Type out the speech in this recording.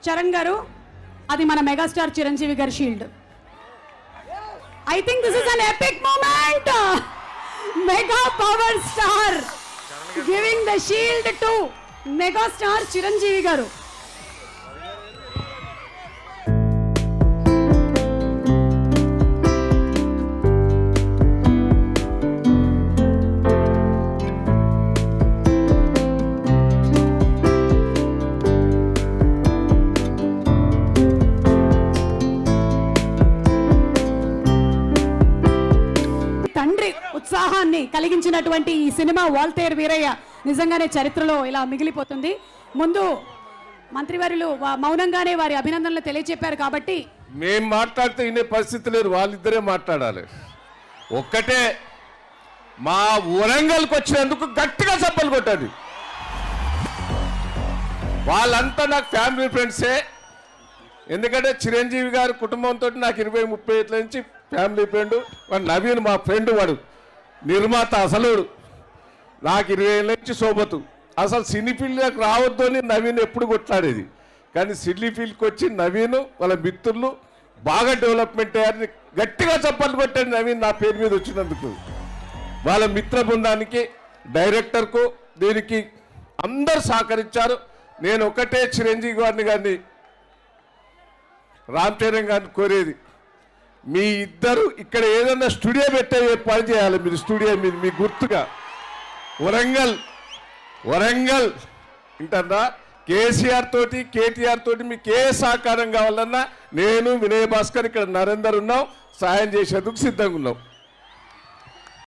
చరణ్ గారు, అది మన మెగాస్టార్ చిరంజీవి గారి shield. I think this is an epic moment. Mega power star giving the shield to megastar Chiranjeevi garu. తండ్రి ఉత్సాహాన్ని కలిగించినటువంటి ఈ సినిమా వాల్తేరు వీరయ్య నిజంగానే చరిత్రలో ఇలా మిగిలిపోతుంది. ముందు మంత్రివర్యులు మౌనంగానే వారి అభినందనలు తెలియజెప్పారు కాబట్టి మేము మాట్లాడితే ఇనే పరిస్థితి లేదు, వాళ్ళిద్దరే మాట్లాడాలి. ఒక్కటే, మా వరంగల్కి వచ్చినందుకు గట్టిగా చప్పలు కొట్టండి. వాళ్ళంతా నాకు ఫ్యామిలీ ఫ్రెండ్సే. ఎందుకంటే చిరంజీవి గారి కుటుంబంతో నాకు 20-30 ఏళ్ళ నుంచి ఫ్యామిలీ ఫ్రెండ్. వాడు నవీన్ మా ఫ్రెండ్, వాడు నిర్మాత అసలుడు. నాకు 20 ఏళ్ళ నుంచి సోబతు. అసలు సినీ ఫీల్డ్కి రావద్దు అని నవీన్ ఎప్పుడు కొట్లాడేది. కానీ సినీ ఫీల్డ్కి వచ్చి నవీన్ వాళ్ళ మిత్రులు బాగా డెవలప్మెంట్ అయ్యారని గట్టిగా చప్పట్లు కొట్టాడు నవీన్ నా పేరు మీద వచ్చినందుకు. వాళ్ళ మిత్ర బృందానికి, డైరెక్టర్కు, దీనికి అందరు సహకరించారు. నేను ఒకటే చిరంజీవి గారిని రామ్ చరణ్ గారిని కోరేది, మీ ఇద్దరు ఇక్కడ ఏదన్నా స్టూడియో పెట్టే ఏర్పాటు చేయాలి. మీరు స్టూడియో మీద మీ గుర్తుగా వరంగల్ వింటారా, కేసీఆర్ తోటి కేటీఆర్ తోటి మీకు ఏ సహకారం కావాలన్నా నేను, వినయ్ భాస్కర్, ఇక్కడ నరేందర్ ఉన్నాం, సాయం చేసేందుకు సిద్ధంగా ఉన్నాం.